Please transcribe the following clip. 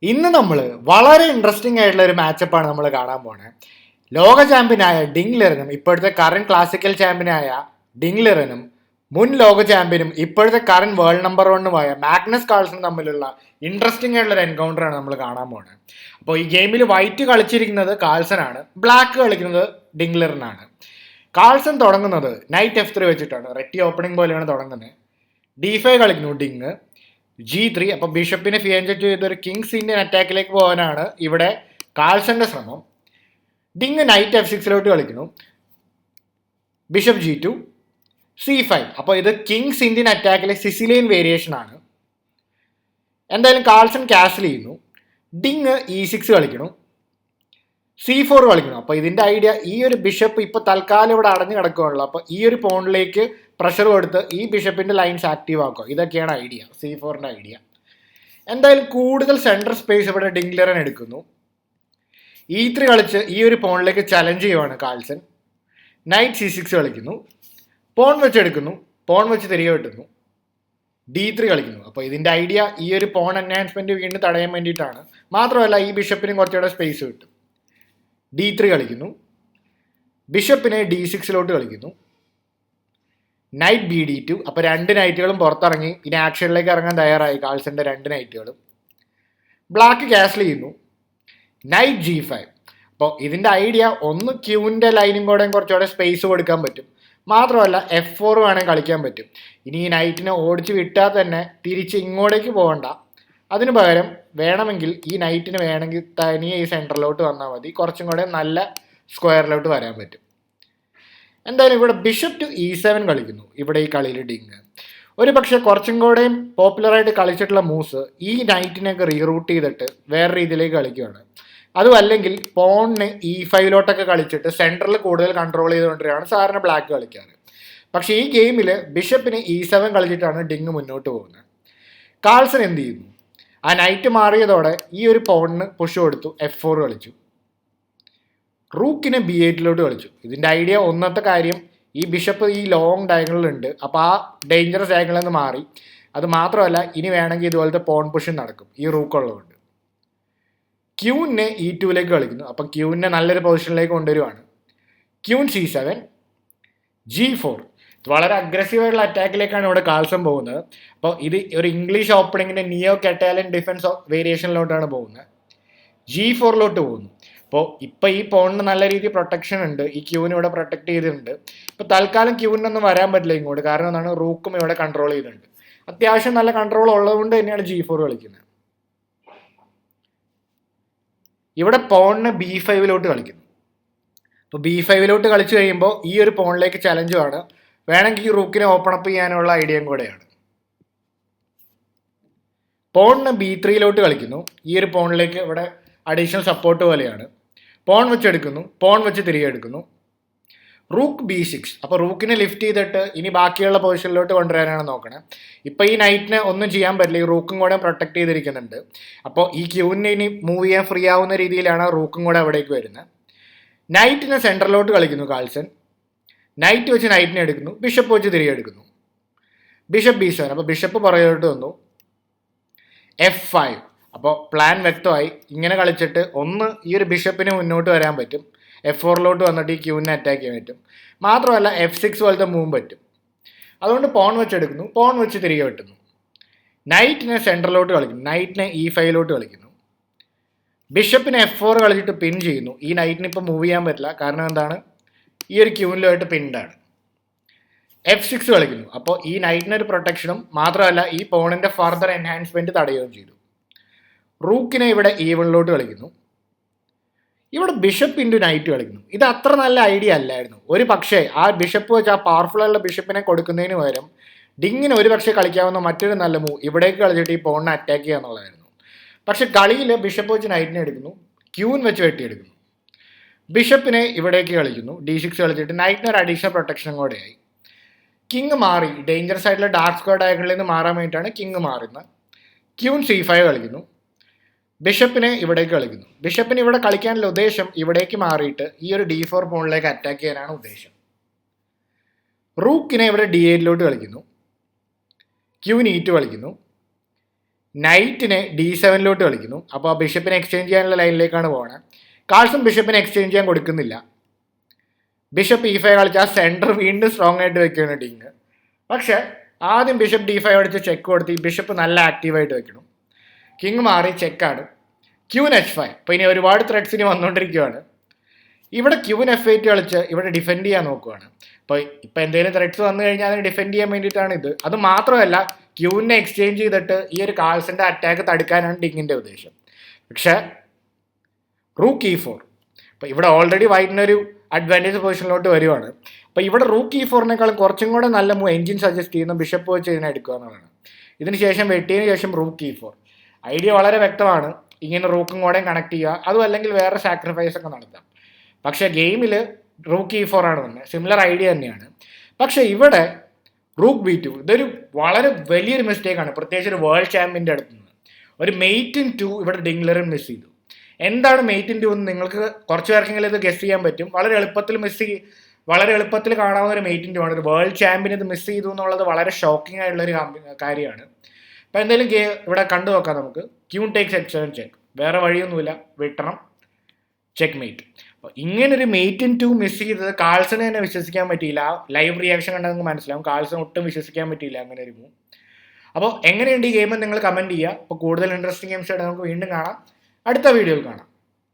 ഇന്ന് നമ്മൾ വളരെ ഇൻട്രസ്റ്റിംഗ് ആയിട്ടുള്ള ഒരു മാച്ചപ്പാണ് നമ്മൾ കാണാൻ പോണേ. ലോക ചാമ്പ്യനായ ഡിംഗ്ലറിനും ഇപ്പോഴത്തെ കറന്റ് ക്ലാസിക്കൽ ചാമ്പ്യനായ ഡിംഗ്ലറിനും മുൻ ലോക ചാമ്പ്യനും ഇപ്പോഴത്തെ കറന്റ് വേൾഡ് നമ്പർ വണ്ണുമായ മാഗ്നസ് കാൾസനും തമ്മിലുള്ള ഇൻട്രസ്റ്റിംഗ് ആയിട്ടുള്ള ഒരു എൻകൗണ്ടർ ആണ് നമ്മൾ കാണാൻ പോണേ. അപ്പോൾ ഈ ഗെയിമിൽ വൈറ്റ് കളിച്ചിരിക്കുന്നത് കാൾസനാണ്, ബ്ലാക്ക് കളിക്കുന്നത് ഡിംഗ്ലറിനാണ്. കാൾസൺ തുടങ്ങുന്നത് നൈറ്റ് F3 വെച്ചിട്ടാണ്, റെറ്റി ഓപ്പണിംഗ് പോലെയാണ് തുടങ്ങുന്നത്. D5 കളിക്കുന്നു ഡിങ്, G3. അപ്പോൾ ബിഷപ്പിനെ ഫിയഞ്ചറ്റ് ചെയ്തൊരു കിങ്സ് ഇന്ത്യൻ അറ്റാക്കിലേക്ക് പോകാനാണ് ഇവിടെ കാൾസന്റെ ശ്രമം. ഡിങ് നൈറ്റ് F6 കളിക്കുന്നു, ബിഷപ്പ് G2, C5. അപ്പോൾ ഇത് കിങ്സ് ഇന്ത്യൻ അറ്റാക്കിലെ സിസിലിയൻ വേരിയേഷൻ ആണ്. എന്തായാലും കാൾസൺ ക്യാൻസൽ ചെയ്യുന്നു. ഡിങ് E6 കളിക്കുന്നു, C4 കളിക്കണം. അപ്പോൾ ഇതിൻ്റെ ഐഡിയ, ഈ ഒരു ബിഷപ്പ് ഇപ്പോൾ തൽക്കാലം ഇവിടെ അടഞ്ഞു കിടക്കുകയാണല്ലോ, അപ്പോൾ ഈ ഒരു പോണിലേക്ക് പ്രഷർ കൊടുത്ത് ഈ ബിഷപ്പിൻ്റെ ലൈൻസ് ആക്റ്റീവ് ആക്കുക. ഇതൊക്കെയാണ് ഐഡിയ, C4ൻ്റെ ഐഡിയ. എന്തായാലും കൂടുതൽ സെൻട്രൽ സ്പേസ് ഇവിടെ ഡിംഗ്ലറൻ എടുക്കുന്നു. E3 കളിച്ച് ഈ ഒരു പോണിലേക്ക് ചലഞ്ച് ചെയ്യുവാണ് കാൾസൺ. നൈറ്റ് C6 കളിക്കുന്നു, പോൺ വെച്ച് എടുക്കുന്നു, പോൺ വെച്ച് തിരികെ വെട്ടുന്നു, D3 കളിക്കുന്നു. അപ്പോൾ ഇതിൻ്റെ ഐഡിയ ഈ ഒരു പോൺ എൻഹാൻസ്മെൻറ്റ് വീണ്ടും തടയാൻ വേണ്ടിയിട്ടാണ്. മാത്രമല്ല ഈ ബിഷപ്പിനും കുറച്ചുകൂടെ സ്പേസ് കിട്ടും. D3 കളിക്കുന്നു, ബിഷപ്പിനെ D6 കളിക്കുന്നു, നൈറ്റ് BD2. അപ്പോൾ രണ്ട് നൈറ്റുകളും പുറത്തിറങ്ങി ഇനി ആക്ഷനിലേക്ക് ഇറങ്ങാൻ തയ്യാറായി കാൾസന്റെ രണ്ട് നൈറ്റുകളും. ബ്ലാക്ക് ക്യാൻസൽ ചെയ്യുന്നു, നൈറ്റ് G5. അപ്പോൾ ഇതിൻ്റെ ഐഡിയ ഒന്ന് ക്യൂവിൻ്റെ ലൈനും കൂടെ കുറച്ചുകൂടെ സ്പേസ് കൊടുക്കാൻ പറ്റും. മാത്രമല്ല F4 വേണമെങ്കിൽ കളിക്കാൻ പറ്റും. ഇനി ഈ നൈറ്റിനെ ഓടിച്ച് വിട്ടാൽ തന്നെ തിരിച്ച് ഇങ്ങോട്ടേക്ക് പോകണ്ട. അതിന് പകരം വേണമെങ്കിൽ ഈ നൈറ്റിന് വേണമെങ്കിൽ തനിയെ ഈ സെൻറ്ററിലോട്ട് വന്നാൽ മതി, കുറച്ചും കൂടെ നല്ല സ്ക്വയറിലോട്ട് വരാൻ പറ്റും. എന്തായാലും ഇവിടെ ബിഷപ്പ് ടു E7 കളിക്കുന്നു. ഇവിടെ ഈ കളിയിൽ ഡിങ് ഒരു പക്ഷേ കുറച്ചും കൂടെ പോപ്പുലറായിട്ട് കളിച്ചിട്ടുള്ള മൂവ്സ് ഈ നൈറ്റിനെയൊക്കെ റീറൂട്ട് ചെയ്തിട്ട് വേറെ രീതിയിലേക്ക് കളിക്കുകയാണ്. അതും അല്ലെങ്കിൽ പോണിന് E5 കളിച്ചിട്ട് സെൻറ്ററിൽ കൂടുതൽ കൺട്രോൾ ചെയ്തുകൊണ്ടിരിക്കുകയാണ് സാധാരണ ബ്ലാക്ക് കളിക്കാറ്. പക്ഷേ ഈ ഗെയിമിൽ ബിഷപ്പിന് E7 കളിച്ചിട്ടാണ് ഡിങ് മുന്നോട്ട് പോകുന്നത്. കാൾസൺ എന്ത് ചെയ്യുന്നു, ആ നൈറ്റ് മാറിയതോടെ ഈ ഒരു പോണിന് പുഷ് കൊടുത്തു, F4 കളിച്ചു, റൂക്കിനെ B8 കളിച്ചു. ഇതിൻ്റെ ഐഡിയ ഒന്നത്തെ കാര്യം, ഈ ബിഷപ്പ് ഈ ലോങ് ഡയഗണലുണ്ട്, അപ്പോൾ ആ ഡേഞ്ചറസ് ഡയഗണലിൽ നിന്ന് മാറി. അത് മാത്രമല്ല ഇനി വേണമെങ്കിൽ ഇതുപോലത്തെ പോൺ പുഷ് നടക്കും ഈ റൂക്കുള്ളതുകൊണ്ട്. ക്യൂവിനെ E2 കളിക്കുന്നു, അപ്പം ക്യൂവിനെ നല്ലൊരു പൊസിഷനിലേക്ക് കൊണ്ടുവരുവാണ്. Queen C7, G4. വളരെ അഗ്രസീവായിട്ടുള്ള അറ്റാക്കിലേക്കാണ് ഇവിടെ കാൾസൺ പോകുന്നത്. അപ്പോൾ ഇത് ഒരു ഇംഗ്ലീഷ് ഓപ്പണിങ്ങിൻ്റെ നിയോ കറ്റാലൻ ഡിഫൻസ് വേരിയേഷനിലോട്ടാണ് പോകുന്നത്. G4 പോകുന്നു. ഇപ്പോൾ ഈ പോണിന് നല്ല രീതിയിൽ പ്രൊട്ടക്ഷൻ ഉണ്ട്, ഈ ക്യൂവിന് ഇവിടെ പ്രൊട്ടക്ട് ചെയ്തിട്ടുണ്ട്. ഇപ്പോൾ തൽക്കാലം ക്യൂവിനൊന്നും വരാൻ പറ്റില്ല ഇങ്ങോട്ട്, കാരണം എന്താണ്, റൂക്കും ഇവിടെ കൺട്രോൾ ചെയ്തിട്ടുണ്ട്. അത്യാവശ്യം നല്ല കൺട്രോൾ ഉള്ളതുകൊണ്ട് തന്നെയാണ് G4 കളിക്കുന്നത്. ഇവിടെ പോണിന് B5 കളിക്കുന്നു. അപ്പോൾ B5 കളിച്ചു കഴിയുമ്പോൾ ഈ ഒരു പോണിലേക്ക് ചലഞ്ചുമാണ്, വേണമെങ്കിൽ ഈ റൂക്കിനെ ഓപ്പൺ അപ്പ് ചെയ്യാനുള്ള ഐഡിയയും കൂടെയാണ്. പോണിന് B3 കളിക്കുന്നു. ഈ ഒരു പോണിലേക്ക് ഇവിടെ അഡീഷണൽ സപ്പോർട്ട് പോലെയാണ്. പോൺ വെച്ച് എടുക്കുന്നു, പോൺ വെച്ച് തിരികെ എടുക്കുന്നു, റൂക്ക് B6. അപ്പോൾ റൂക്കിനെ ലിഫ്റ്റ് ചെയ്തിട്ട് ഇനി ബാക്കിയുള്ള പൊസിഷനിലോട്ട് കൊണ്ടുവരാനാണ് നോക്കണേ. ഇപ്പോൾ ഈ നൈറ്റിനെ ഒന്നും ചെയ്യാൻ പറ്റില്ല, ഈ റൂക്കും കൂടെ പ്രൊട്ടക്ട് ചെയ്തിരിക്കുന്നുണ്ട്. അപ്പോൾ ഈ ക്യൂവിനെ ഇനി മൂവ് ചെയ്യാൻ ഫ്രീ ആവുന്ന രീതിയിലാണ് റൂക്കും കൂടെ അവിടേക്ക് വരുന്നത്. നൈറ്റിനെ സെൻറ്ററിലോട്ട് കളിക്കുന്നു കാൾസൺ. നൈറ്റ് വെച്ച് നൈറ്റിനെ എടുക്കുന്നു, ബിഷപ്പ് വെച്ച് തിരികെ എടുക്കുന്നു, ബിഷപ്പ് B7. അപ്പോൾ ബിഷപ്പ് പുറകോട്ട് വന്നു, F5. അപ്പോൾ പ്ലാൻ വ്യക്തമായി. ഇങ്ങനെ കളിച്ചിട്ട് ഒന്ന് ഈ ഒരു ബിഷപ്പിന് മുന്നോട്ട് വരാൻ പറ്റും, F4 വന്നിട്ട് ഈ ക്യൂവിനെ അറ്റാക്ക് ചെയ്യാൻ പറ്റും. മാത്രമല്ല F6 പോലത്തെ മൂവും പറ്റും. അതുകൊണ്ട് പോൺ വെച്ച് എടുക്കുന്നു, പോൺ വെച്ച് തിരികെ വെട്ടുന്നു, നൈറ്റിനെ സെൻറ്ററിലോട്ട് കളിക്കുന്നു, നൈറ്റിനെ E5 കളിക്കുന്നു, ബിഷപ്പിനെ F4 കളിച്ചിട്ട് പിൻ ചെയ്യുന്നു. ഈ നൈറ്റിന് ഇപ്പോൾ മൂവ് ചെയ്യാൻ പറ്റില്ല, കാരണം എന്താണ്, ഈ ഒരു ക്യൂവിലുമായിട്ട് പിൻഡാണ്. F6 കളിക്കുന്നു. അപ്പോൾ ഈ നൈറ്റിനൊരു പ്രൊട്ടക്ഷനും മാത്രമല്ല ഈ പോണിൻ്റെ ഫർദർ എൻഹാൻസ്മെൻറ്റ് തടയുകയും ചെയ്തു. റൂക്കിനെ ഇവിടെ E1 കളിക്കുന്നു. ഇവിടെ ബിഷപ്പ് ഇൻറ്റു നൈറ്റ് കളിക്കുന്നു. ഇത് അത്ര നല്ല ഐഡിയ അല്ലായിരുന്നു. ഒരു പക്ഷേ ആ ബിഷപ്പ് വെച്ച് ആ പവർഫുൾ ആയുള്ള ബിഷപ്പിനെ കൊടുക്കുന്നതിന് പകരം ഡിങ്ങിന് ഒരു പക്ഷേ കളിക്കാവുന്ന മറ്റൊരു നല്ല മൂവ് ഇവിടേക്ക് കളിച്ചിട്ട് ഈ പോണിനെ അറ്റാക്ക് ചെയ്യുക എന്നുള്ളതായിരുന്നു. പക്ഷെ കളിയിൽ ബിഷപ്പ് വെച്ച് നൈറ്റിനെ എടുക്കുന്നു, ക്യൂൻ വെച്ച് വെട്ടിയെടുക്കുന്നു, ബിഷപ്പിനെ ഇവിടേക്ക് കളിക്കുന്നു, D6 കളിച്ചിട്ട് നൈറ്റിന് ഒരു അഡീഷണൽ പ്രൊട്ടക്ഷനും കൂടെയായി. കിങ് മാറി, ഡേഞ്ചറസ് ആയിട്ടുള്ള ഡാർക്ക് സ്ക്വയർ ഡയഗണലിൽ നിന്ന് മാറാൻ വേണ്ടിയിട്ടാണ് കിങ് മാറുന്നത്. ക്യൂൻ C5 കളിക്കുന്നു, ബിഷപ്പിനെ ഇവിടേക്ക് കളിക്കുന്നു. ബിഷപ്പിന് ഇവിടെ കളിക്കാനുള്ള ഉദ്ദേശം ഇവിടേക്ക് മാറിയിട്ട് ഈ ഒരു D4 പോണിലേക്ക് അറ്റാക്ക് ചെയ്യാനാണ് ഉദ്ദേശം. റൂക്കിനെ ഇവിടെ D8 കളിക്കുന്നു, ക്യൂൻ E2 കളിക്കുന്നു, നൈറ്റിനെ D7 കളിക്കുന്നു. അപ്പോൾ ബിഷപ്പിനെ എക്സ്ചേഞ്ച് ചെയ്യാനുള്ള ലൈനിലേക്കാണ് പോകുന്നത്. കാൾസൺ ബിഷപ്പിനെ എക്സ്ചേഞ്ച് ചെയ്യാൻ കൊടുക്കുന്നില്ല. ബിഷപ്പ് E5 കളിച്ച് ആ സെൻറ്റർ വീണ്ടും സ്ട്രോങ് ആയിട്ട് വെക്കുകയാണ് ഡിങ്. പക്ഷേ ആദ്യം ബിഷപ്പ് D5 അടിച്ച് ചെക്ക് കൊടുത്ത് ഈ ബിഷപ്പ് നല്ല ആക്റ്റീവായിട്ട് വെക്കണം. കിങ് മാറി ചെക്കാണ്. Queen H5. അപ്പോൾ ഇനി ഒരുപാട് ത്രെഡ്സ് ഇനി വന്നുകൊണ്ടിരിക്കുകയാണ്. ഇവിടെ ക്യൂൻ F8 കളിച്ച് ഇവിടെ ഡിഫെൻഡ് ചെയ്യാൻ നോക്കുകയാണ്. അപ്പോൾ ഇപ്പോൾ എന്തെങ്കിലും ത്രെഡ്സ് വന്നു കഴിഞ്ഞാൽ അതിന് ഡിഫെൻഡ് ചെയ്യാൻ വേണ്ടിയിട്ടാണ് ഇത്. അത് മാത്രമല്ല ക്യൂവിനെ എക്സ്ചേഞ്ച് ചെയ്തിട്ട് ഈ ഒരു കാൾസൻ്റെ അറ്റാക്ക് തടുക്കാനാണ് ഡിങ്ങിൻ്റെ ഉദ്ദേശം. പക്ഷേ റൂക്ക് E4. അപ്പോൾ ഇവിടെ ഓൾറെഡി വൈറ്റിനൊരു അഡ്വാൻറ്റേജ് പൊസിഷനിലോട്ട് വരുവാണ്. അപ്പോൾ ഇവിടെ റൂക്ക് E4നേക്കാളും കുറച്ചും കൂടെ നല്ല എൻജിൻ സജസ്റ്റ് ചെയ്യുന്ന ബിഷപ്പ് വെച്ച് ഇതിനെ എടുക്കുക എന്നുള്ളതാണ്. ഇതിന് ശേഷം വെട്ടിയതിന് ശേഷം റൂക്ക് E4. ഐഡിയ വളരെ വ്യക്തമാണ്. ഇങ്ങനെ റൂക്കും കൂടെയും കണക്ട് ചെയ്യുക, അതും അല്ലെങ്കിൽ വേറെ സാക്രിഫൈസ് ഒക്കെ നടത്താം. പക്ഷേ ഗെയിമിൽ റൂക്ക് E4 ആണ് വന്നത്. സിമിലർ ഐഡിയ തന്നെയാണ്. പക്ഷേ ഇവിടെ റൂക്ക് B2 ഇതൊരു വളരെ വലിയൊരു മിസ്റ്റേക്കാണ്, പ്രത്യേകിച്ച് ഒരു വേൾഡ് ചാമ്പ്യൻ്റെ അടുത്ത് നിന്ന്. ഒരു മെയ്റ്റ് ഇൻ 2 ഇവിടെ ഡിംഗ്ലറിൻ മിസ് ചെയ്തു. എന്താണ് മെയ്റ്റ് ഇൻ 2 എന്ന് നിങ്ങൾക്ക് കുറച്ച് പേർക്കെങ്കിലും ഇത് ഗസ് ചെയ്യാൻ പറ്റും. വളരെ എളുപ്പത്തിൽ കാണാവുന്ന ഒരു മെയ്റ്റ് ഇൻ 2 ആണ്. ഒരു വേൾഡ് ചാമ്പ്യൻ ഇത് മിസ് ചെയ്തു എന്നുള്ളത് വളരെ ഷോക്കിംഗ് ആയിട്ടുള്ളൊരു കാര്യമാണ്. അപ്പോൾ എന്തായാലും ഇവിടെ കണ്ടു നോക്കാം നമുക്ക്. ക്യൂൺ ടേക്സ് H7 ചെക്ക്, വേറെ വഴിയൊന്നുമില്ല, വെട്ടണം, ചെക്ക് മെയ്റ്റ്. അപ്പോൾ ഇങ്ങനൊരു മെയ്റ്റ് ഇൻ 2 മിസ് ചെയ്തത് കാൾസനെ തന്നെ വിശ്വസിക്കാൻ പറ്റിയില്ല. ലൈവ് റിയാക്ഷൻ കണ്ടാൽ നിങ്ങൾക്ക് മനസ്സിലാവും, കാൾസൺ ഒട്ടും വിശ്വസിക്കാൻ പറ്റിയില്ല അങ്ങനെ ഒരു മൂവ്. അപ്പോൾ എങ്ങനെയുണ്ട് ഈ ഗെയിം നിങ്ങൾ കമൻറ്റ് ചെയ്യുക. അപ്പോൾ കൂടുതൽ ഇൻട്രസ്റ്റിംഗ് ഗെയിംസ് ആയിട്ട് നമുക്ക് വീണ്ടും കാണാം, അടുത്ത വീഡിയോയിൽ കാണാം.